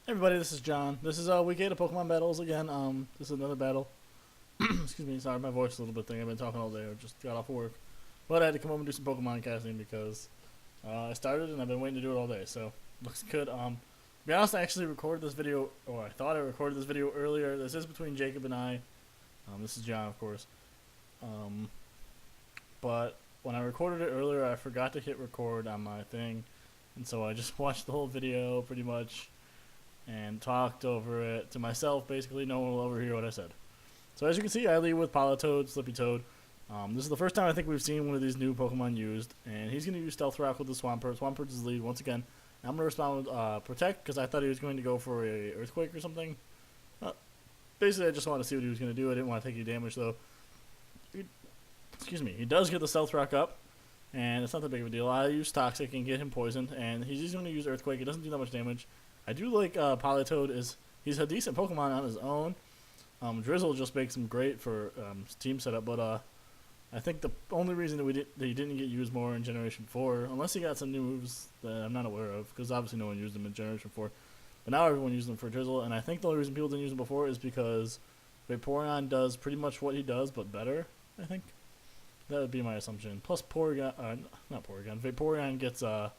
Hey everybody, this is John. This is week 8 of Pokemon battles again. This is another battle. Excuse me, sorry, my voice is a little bit thing. I've been talking all day. I just got off work, but I had to come home and do some Pokemon casting because I started and I've been waiting to do it all day. So looks good. To be honest, I actually recorded this video, or I thought I recorded this video earlier. This is between Jacob and I. This is John, of course. But when I recorded it earlier, I forgot to hit record on my thing, and so I just watched the whole video pretty much and talked over it to myself. Basically, no one will overhear what I said. So as you can see, I lead with Politoed, Slippy Toad. This is the first time I think we've seen one of these new Pokemon used, and he's going to use Stealth Rock with the Swampert. Swampert is the lead once again. I'm going to respond with Protect because I thought he was going to go for a Earthquake or something. Basically, I just wanted to see what he was going to do. I didn't want to take any damage, though. Excuse me. He does get the Stealth Rock up, and it's not that big of a deal. I use Toxic and get him poisoned, and he's going to use Earthquake. It doesn't do that much damage. I do like Politoed. He's a decent Pokemon on his own. Drizzle just makes him great for team setup, but I think the only reason that he didn't get used more in Generation 4, unless he got some new moves that I'm not aware of, because obviously no one used them in Generation 4, but now everyone uses them for Drizzle, and I think the only reason people didn't use them before is because Vaporeon does pretty much what he does, but better, I think. That would be my assumption. Plus Vaporeon gets a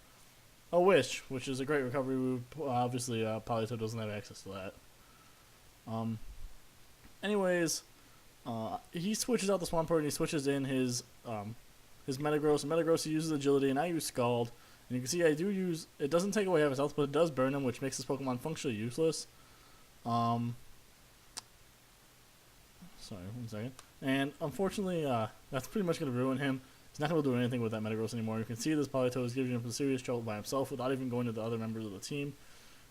Wish, which is a great recovery move. Obviously, Politoed doesn't have access to that. Anyways, he switches out the Swampert and he switches in his Metagross. And Metagross, he uses Agility, and I use Scald. And you can see I do use... It doesn't take away half his health, but it does burn him, which makes this Pokemon functionally useless. Sorry, 1 second. And unfortunately, that's pretty much going to ruin him. He's not going to do anything with that Metagross anymore. You can see this Politoed is giving him some serious trouble by himself without even going to the other members of the team,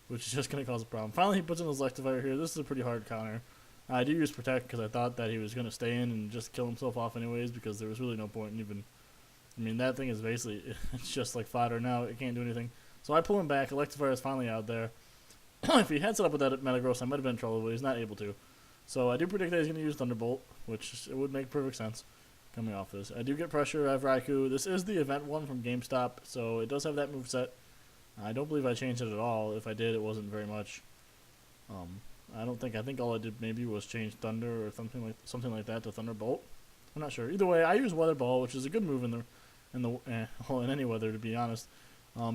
which is just going to cause a problem. Finally, he puts in his Electivire here. This is a pretty hard counter. I do use Protect because I thought that he was going to stay in and just kill himself off anyways, because there was really no point in even... I mean, that thing is basically... It's just like fodder now. It can't do anything. So I pull him back. Electivire is finally out there. If he had set up with that Metagross, I might have been in trouble, but he's not able to. So I do predict that he's going to use Thunderbolt, which it would make perfect sense coming off this. I do get Pressure. I have Raikou. This is the event one from GameStop, so it does have that moveset. I don't believe I changed it at all. If I did, it wasn't very much. I think all I did maybe was change Thunder or something like that to Thunderbolt. I'm not sure. Either way, I use Weather Ball, which is a good move in any weather, to be honest.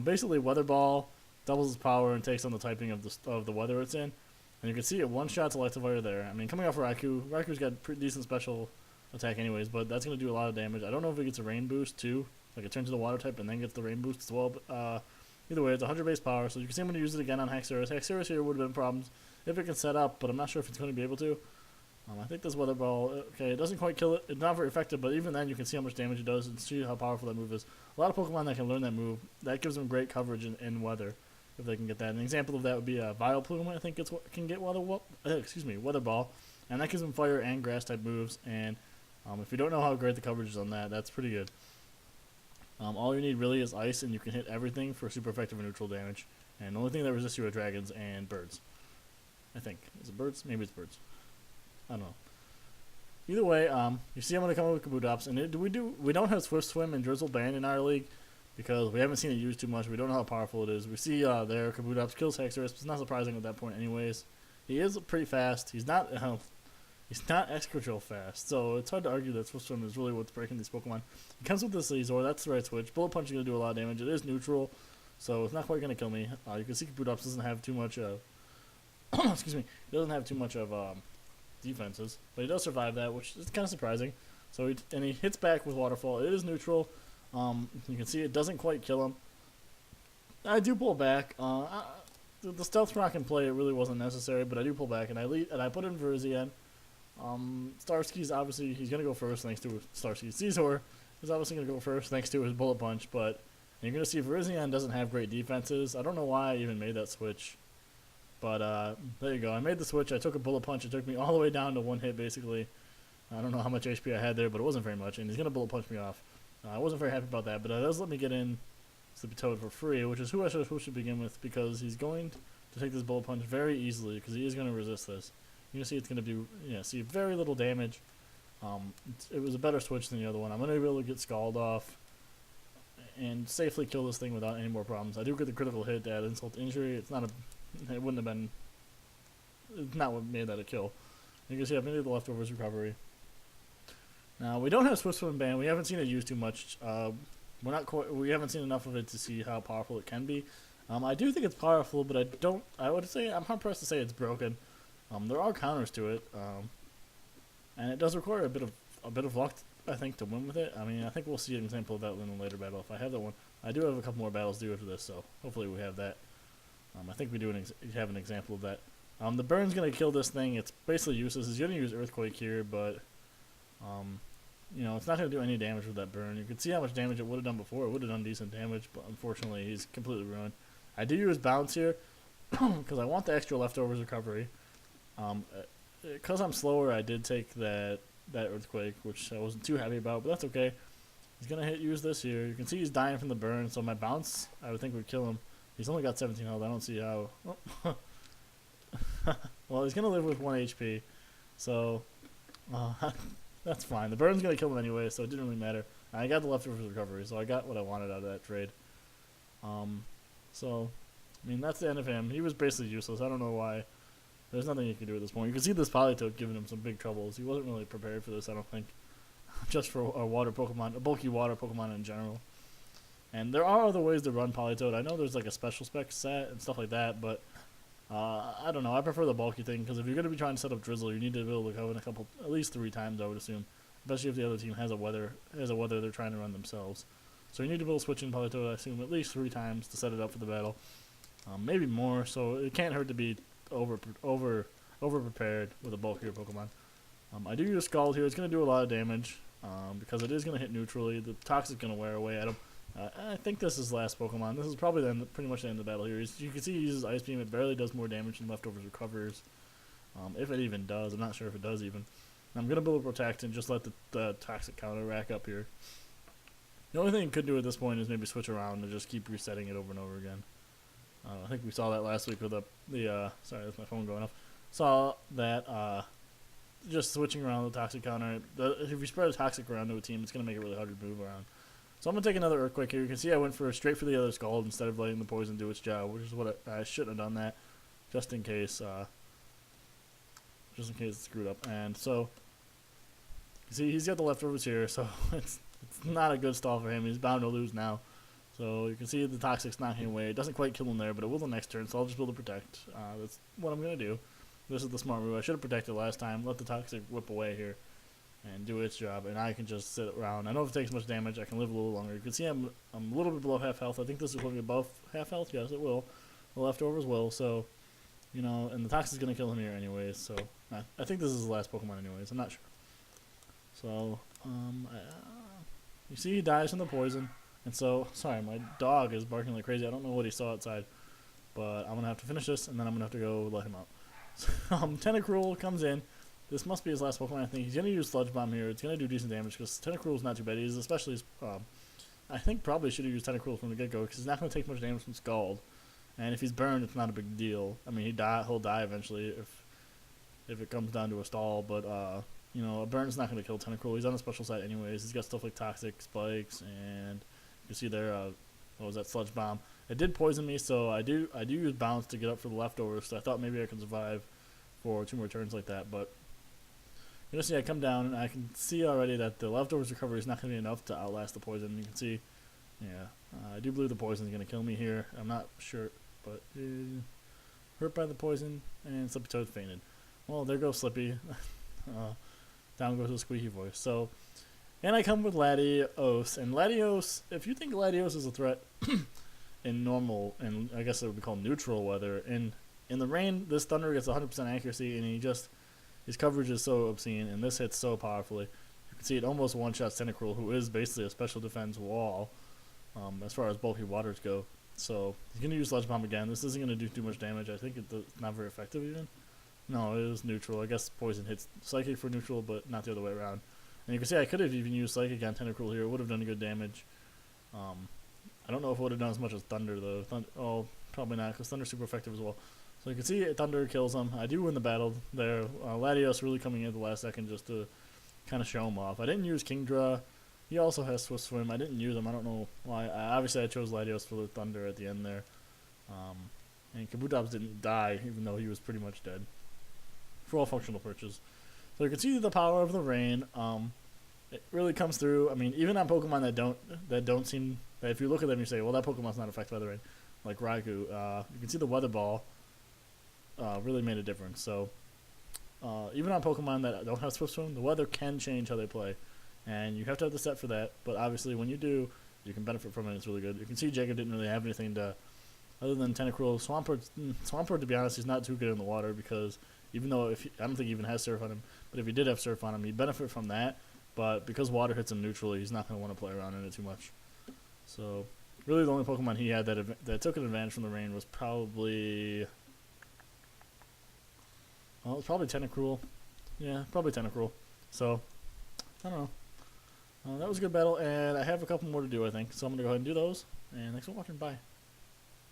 Basically, Weather Ball doubles its power and takes on the typing of the weather it's in. And you can see it one-shots Electivire there. I mean, coming off Raikou, Raikou's got pretty decent special attack anyways, but that's going to do a lot of damage. I don't know if it gets a Rain Boost, too. Like, it turns into Water type and then gets the Rain Boost as well. But either way, it's 100 base power, so you can see I'm going to use it again on Haxorus. Haxorus here would have been problems if it can set up, but I'm not sure if it's going to be able to. I think this Weather Ball, okay, it doesn't quite kill it. It's not very effective, but even then you can see how much damage it does and see how powerful that move is. A lot of Pokemon that can learn that move, that gives them great coverage in weather, if they can get that. An example of that would be Vileplume, I think can get Weather Ball, and that gives them fire and grass type moves, and if you don't know how great the coverage is on that, that's pretty good. All you need really is Ice, and you can hit everything for super effective and neutral damage, and the only thing that resists you are Dragons and Birds. I think. Is it Birds? Maybe it's Birds. I don't know. Either way, you see I'm going to come up with Kabutops, and we don't have Swift Swim and Drizzle banned in our league, because we haven't seen it used too much. We don't know how powerful it is. We see there Kabutops kills Haxorus. It's not surprising at that point anyways. He is pretty fast. He's not Excadrill fast, so it's hard to argue that Swift Swim is really what's breaking these Pokemon. He comes with this Azor. That's the right switch. Bullet Punch is going to do a lot of damage. It is neutral, so it's not quite going to kill me. You can see Kabutops doesn't have too much of... excuse me. He doesn't have too much of defenses, but he does survive that, which is kind of surprising. So he hits back with Waterfall. It is neutral. You can see it doesn't quite kill him. I do pull back. The Stealth Rock in play, it really wasn't necessary, but I do pull back, and I put in Virizion. Starsky's obviously, he's going to go first thanks to Starsky. Scizor is obviously going to go first thanks to his Bullet Punch, but you're going to see Virizion doesn't have great defenses. I don't know why I even made that switch, but there you go. I made the switch. I took a Bullet Punch. It took me all the way down to one hit, basically. I don't know how much HP I had there, but it wasn't very much, and he's going to Bullet Punch me off. I wasn't very happy about that, but it does let me get in Slippy Toad for free, which is who I should begin with, because he's going to take this Bullet Punch very easily, because he is going to resist this. You can see it's going to do, see very little damage. It was a better switch than the other one. I'm going to be able to get Scald off and safely kill this thing without any more problems. I do get the critical hit to add insult to injury. It's not it wouldn't have been. It's not what made that a kill. You can see I've made the leftovers recovery. Now we don't have Swift Swim Band. We haven't seen it used too much. We haven't seen enough of it to see how powerful it can be. I do think it's powerful, but I would say I'm hard pressed to say it's broken. There are counters to it, and it does require a bit of luck, I think, to win with it. I mean, I think we'll see an example of that in a later battle if I have that one. I do have a couple more battles due after this, so hopefully we have that. I think we do have an example of that. The burn's gonna kill this thing. It's basically useless. He's gonna use Earthquake here, but it's not gonna do any damage with that burn. You can see how much damage it would have done before. It would have done decent damage, but unfortunately, he's completely ruined. I do use Bounce here because I want the extra leftovers recovery. Because I'm slower, I did take that Earthquake, which I wasn't too happy about, but that's okay. He's gonna use this here. You can see he's dying from the burn, so my Bounce, I would think, would kill him. He's only got 17 health. I don't see how. Oh. Well, he's gonna live with 1 HP, so that's fine. The burn's gonna kill him anyway, so it didn't really matter. I got the leftovers recovery, so I got what I wanted out of that trade. So, I mean, that's the end of him. He was basically useless. I don't know why. There's nothing you can do at this point. You can see this Politoed giving him some big troubles. He wasn't really prepared for this, I don't think. Just for a water Pokemon, a bulky water Pokemon in general. And there are other ways to run Politoed. I know there's like a special spec set and stuff like that, but I don't know. I prefer the bulky thing because if you're going to be trying to set up Drizzle, you need to be able to go in at least 3 times, I would assume. Especially if the other team has a weather they're trying to run themselves. So you need to be able to switch in Politoed, I assume, at least 3 times to set it up for the battle. Maybe more, so it can't hurt to be over prepared with a bulkier Pokemon. I do use Scald here. It's going to do a lot of damage because it is going to hit neutrally. The Toxic's going to wear away at him. I think this is last Pokemon. This is probably pretty much the end of the battle here. You can see he uses Ice Beam. It barely does more damage than Leftovers recovers. If it even does. I'm not sure if it does even. I'm going to build a Protect and just let the Toxic counter rack up here. The only thing you could do at this point is maybe switch around and just keep resetting it over and over again. I think we saw that last week with sorry, that's my phone going off. Saw that just switching around the Toxic counter. If you spread a Toxic around to a team, it's going to make it really hard to move around. So I'm going to take another Earthquake here. You can see I went straight for the other Scald instead of letting the Poison do its job, which is what I shouldn't have done that, just in case it's screwed up. And so, you see he's got the leftovers here, so it's not a good stall for him. He's bound to lose now. So you can see the Toxic's knocking away. It doesn't quite kill him there, but it will the next turn, so I'll just build a Protect. That's what I'm going to do. This is the smart move. I should have protected last time. Let the Toxic whip away here and do its job, and I can just sit around. I know if it takes much damage, I can live a little longer. You can see I'm a little bit below half health. I think this is going to be above half health. Yes, it will. The leftovers will, so, and the Toxic's going to kill him here anyways, so I think this is the last Pokemon anyways. I'm not sure. So, you see he dies from the poison. And so, sorry, my dog is barking like crazy. I don't know what he saw outside. But I'm going to have to finish this, and then I'm going to have to go let him out. So, Tentacruel comes in. This must be his last Pokemon, I think. He's going to use Sludge Bomb here. It's going to do decent damage, because Tentacruel's not too bad. He's especially, I think probably should have used Tentacruel from the get-go, because he's not going to take much damage from Scald. And if he's burned, it's not a big deal. I mean, he'll die eventually if it comes down to a stall, but, a burn's not going to kill Tentacruel. He's on a special site anyways. He's got stuff like Toxic, Spikes, and you can see there, what was that, Sludge Bomb. It did poison me, so I do use Bounce to get up for the leftovers, so I thought maybe I could survive for 2 more turns like that, but you can see I come down, and I can see already that the leftovers recovery is not going to be enough to outlast the poison. You can see, I do believe the poison is going to kill me here. I'm not sure, but hurt by the poison, and Slippy Toad fainted. Well, there goes Slippy. Down goes the squeaky voice. So, and I come with Latios, and Latios, if you think Latios is a threat in normal, and I guess it would be called neutral weather, in the rain, this Thunder gets 100% accuracy, and his coverage is so obscene, and this hits so powerfully. You can see it almost one-shots Tentacruel, who is basically a special defense wall, as far as bulky waters go. So, he's going to use Sludge Bomb again. This isn't going to do too much damage. I think it's not very effective even. No, it is neutral. I guess Poison hits Psychic for neutral, but not the other way around. And you can see I could have even used Psychic on Tentacruel here. It would have done good damage. I don't know if it would have done as much as Thunder, though. Probably not, because Thunder's super effective as well. So you can see Thunder kills him. I do win the battle there. Latios really coming in at the last second just to kind of show him off. I didn't use Kingdra. He also has Swift Swim. I didn't use him. I don't know why. Obviously, I chose Latios for the Thunder at the end there. And Kabutops didn't die, even though he was pretty much dead. For all functional purposes. So you can see the power of the rain. It really comes through. I mean, even on Pokemon that don't seem, that if you look at them, you say, well, that Pokemon's not affected by the rain, like Raikou. You can see the weather ball really made a difference. So even on Pokemon that don't have Swift Swim, the weather can change how they play, and you have to have the set for that. But obviously, when you do, you can benefit from it. It's really good. You can see Jacob didn't really have anything to, other than Tentacruel. Swampert, to be honest, he's not too good in the water because even though I don't think he even has Surf on him, but if he did have Surf on him, he'd benefit from that. But because water hits him neutrally, he's not going to want to play around in it too much. So really, the only Pokemon he had that took an advantage from the rain was probably, well, it was probably Tentacruel. Yeah, probably Tentacruel. So I don't know. That was a good battle, and I have a couple more to do, I think. So I'm going to go ahead and do those. And thanks for watching. Bye.